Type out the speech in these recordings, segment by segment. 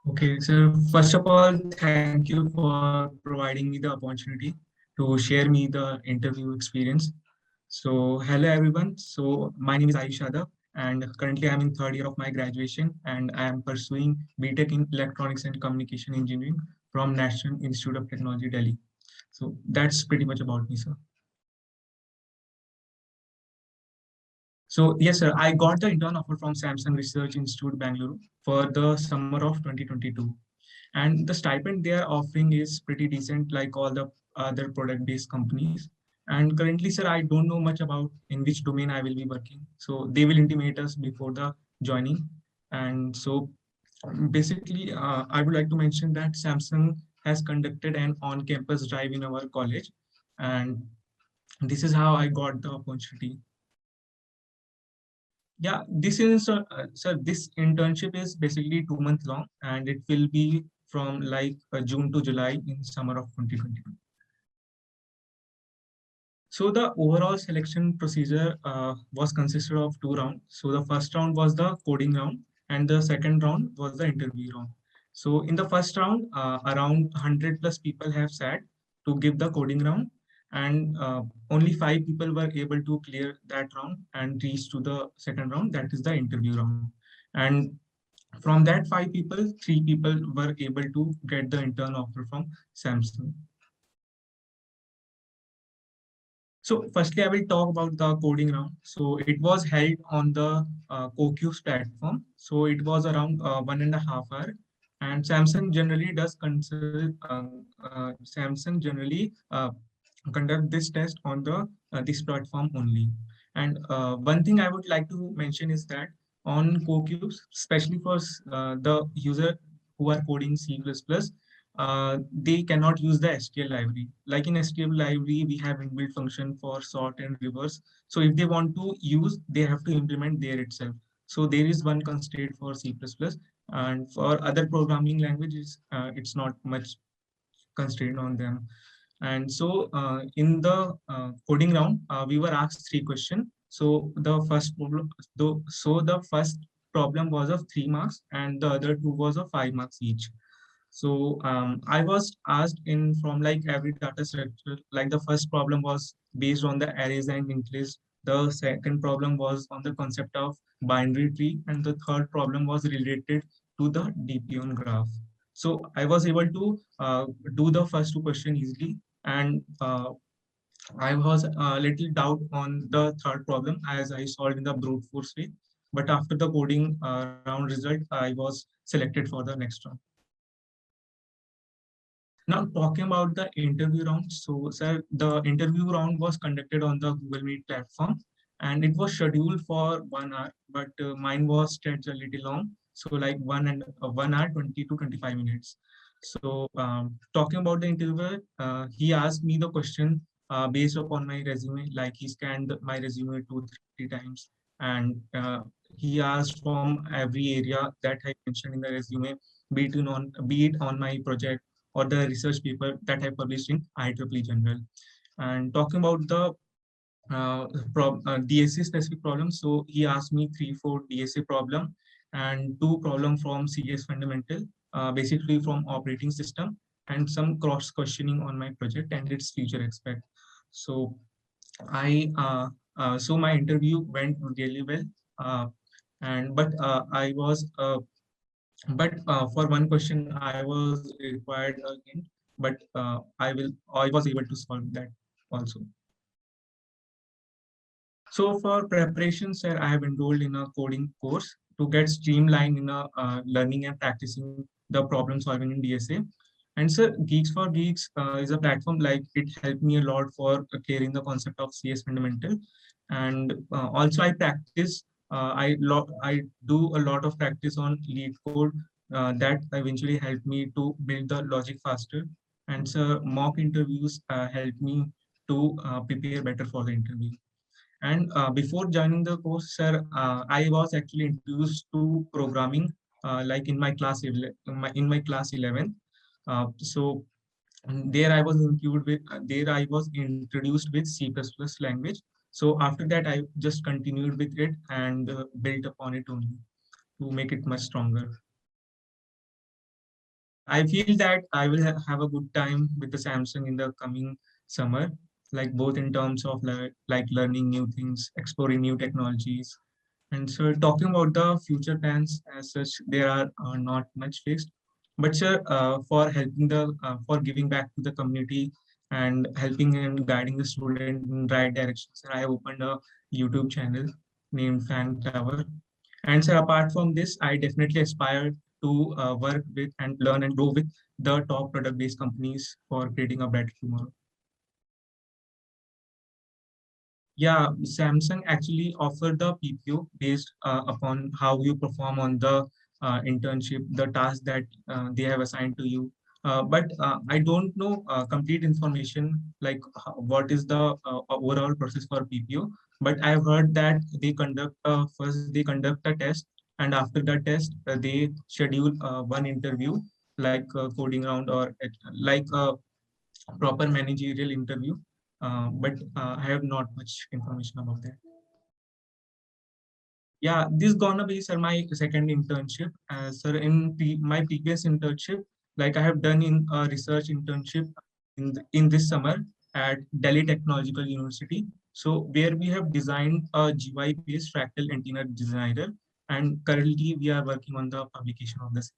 Okay, so first of all, thank you for providing me the opportunity to share me the interview experience. So, hello everyone. So, my name is Aishada, and currently I'm in third year of my graduation, and I am pursuing BTech in Electronics and Communication Engineering from National Institute of Technology, Delhi. So, that's pretty much about me, sir. So, yes, sir, I got the intern offer from Samsung Research Institute, Bangalore for the summer of 2022. And the stipend they are offering is pretty decent, like all the other product-based companies. And currently, sir, I don't know much about in which domain I will be working. So they will intimate us before the joining. And so basically, I would like to mention that Samsung has conducted an on-campus drive in our college. And this is how I got the opportunity. Yeah, this is sir. This internship is basically 2 months long, and it will be from like June to July in summer of 2021. So the overall selection procedure was consisted of two rounds. So the first round was the coding round, and the second round was the interview round. So in the first round, around 100 plus people have sat to give the coding round, and only 5 people were able to clear that round and reach to the second round, that is the interview round. And from that 5 people, 3 people were able to get the intern offer from Samsung. So firstly, I will talk about the coding round. So it was held on the CoCubes platform. So it was around 1.5 hour. And Samsung generally does consider, Samsung generally conduct this test on the this platform only. And one thing I would like to mention is that on CoCubes, especially for the user who are coding C++, they cannot use the STL library. Like in STL library, we have inbuilt function for sort and reverse. So if they want to use, they have to implement there itself. So there is one constraint for C++, and for other programming languages, it's not much constraint on them. And so in the coding round, we were asked three questions. So the first problem, the first problem was of 3 marks, and the other two was of 5 marks each. So I was asked in from like every data structure, like the first problem was based on the arrays and linked list. The second problem was on the concept of binary tree, and the third problem was related to the DP on graph. So I was able to do the first two questions easily, and I was a little doubt on the third problem as I solved in the brute force way. But after the coding round result, I was selected for the next round. Now, talking about the interview round. So, sir, the interview round was conducted on the Google Meet platform, and it was scheduled for 1 hour, but mine was stretched a little long. So, like 1 hour, 20 to 25 minutes. So, talking about the interviewer, he asked me the question based upon my resume, like he scanned my resume 2, 3 times, and he asked from every area that I mentioned in the resume, be it on my project or the research paper that I published in IEEE Journal. And talking about the DSA specific problems, so he asked me 3, 4 DSA problem and two problem from CS fundamental, basically from operating system, and some cross questioning on my project and its future aspect. So so my interview went really well, and but for one question I was required again, but I was able to solve that also. So for preparation, sir, I have enrolled in a coding course to get streamlined in a learning and practicing the problem solving in DSA. And sir, Geeks for Geeks is a platform like it helped me a lot for clearing the concept of CS fundamental. And also I practice, I do a lot of practice on lead code that eventually helped me to build the logic faster. And sir, mock interviews helped me to prepare better for the interview. And before joining the course, sir, I was actually introduced to programming, like in my class 11. So there I was included with there I was introduced with C++ language. So after that, I just continued with it and built upon it only to make it much stronger. I feel that I will have a good time with the Samsung in the coming summer, like both in terms of like learning new things, exploring new technologies. And so talking about the future plans as such, there are not much fixed. But sir, for helping for giving back to the community and helping and guiding the student in right direction, sir, I have opened a YouTube channel named Fan Tower. And sir, apart from this, I definitely aspire to work with and learn and grow with the top product-based companies for creating a better tomorrow. Yeah, Samsung actually offer the PPO based upon how you perform on the internship, the task that they have assigned to you. But I don't know complete information like what is the overall process for PPO. But I've heard that they conduct first they conduct a test, and after the test they schedule one interview like a coding round or like a proper managerial interview. But I have not much information about that. Yeah, this gonna be sir my second internship. Sir, in my previous internship, like I have done in a research internship in this summer at Delhi Technological University. So where we have designed a GUI-based fractal antenna designer, and currently we are working on the publication of this.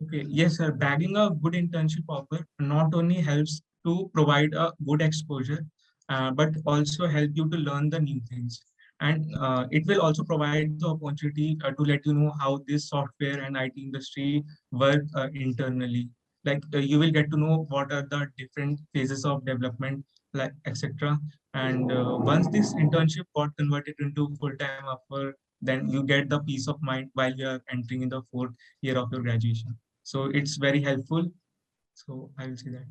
Okay, yes, sir. Bagging a good internship offer not only helps to provide a good exposure, but also help you to learn the new things. And it will also provide the opportunity to let you know how this software and IT industry work internally. Like you will get to know what are the different phases of development, like etc. And once this internship got converted into full-time offer, then you get the peace of mind while you are entering in the fourth year of your graduation. So it's very helpful. So I will say that.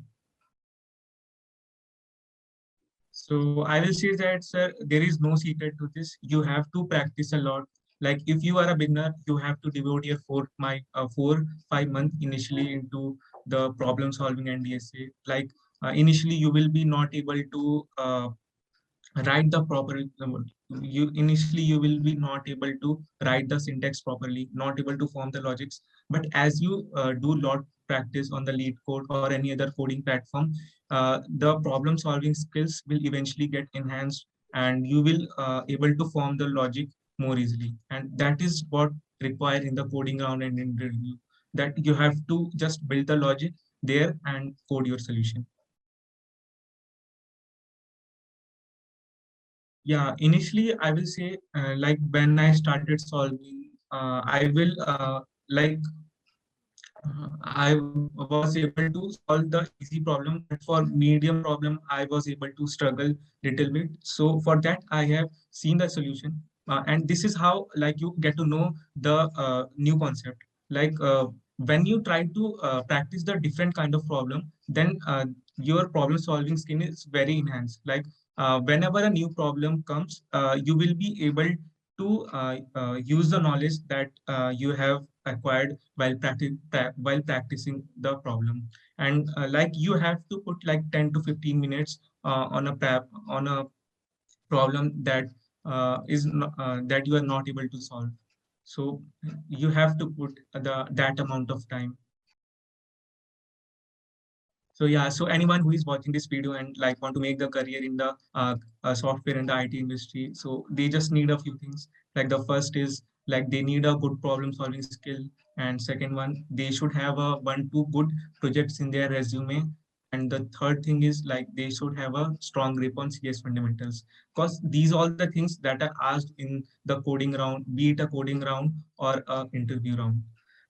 So I will say that, sir, there is no secret to this. You have to practice a lot. Like if you are a beginner, you have to devote your 4 5 months initially into the problem solving and DSA. Like initially, you will be not able to write the proper you initially you will be not able to write the syntax properly, not able to form the logics. But as you do lot practice on the lead code or any other coding platform, the problem solving skills will eventually get enhanced, and you will able to form the logic more easily. And that is what required in the coding round and interview, that you have to just build the logic there and code your solution. Yeah, initially I will say like when I started solving, I will like I was able to solve the easy problem, but for medium problem, I was able to struggle little bit. So for that, I have seen the solution, and this is how like you get to know the new concept. Like when you try to practice the different kind of problem, then your problem solving skill is very enhanced. Like whenever a new problem comes, you will be able to use the knowledge that you have acquired while practicing the problem. And like you have to put like 10 to 15 minutes on a prep on a problem that that you are not able to solve. So you have to put that amount of time. So yeah, so anyone who is watching this video and like want to make the career in the software and the IT industry, so they just need a few things. Like the first is like they need a good problem solving skill, and second one they should have a 1 2 good projects in their resume, and the third thing is like they should have a strong grip on CS fundamentals, because these all the things that are asked in the coding round, be it a coding round or a interview round.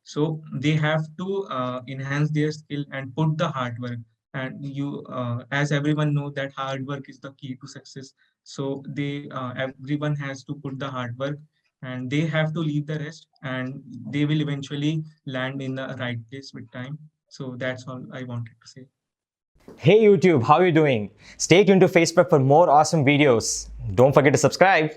So they have to enhance their skill and put the hard work. And you as everyone know that hard work is the key to success. So they everyone has to put the hard work, and they have to leave the rest, and they will eventually land in the right place with time. So that's all I wanted to say. Hey YouTube, how are you doing? Stay tuned to Facebook for more awesome videos. Don't forget to subscribe.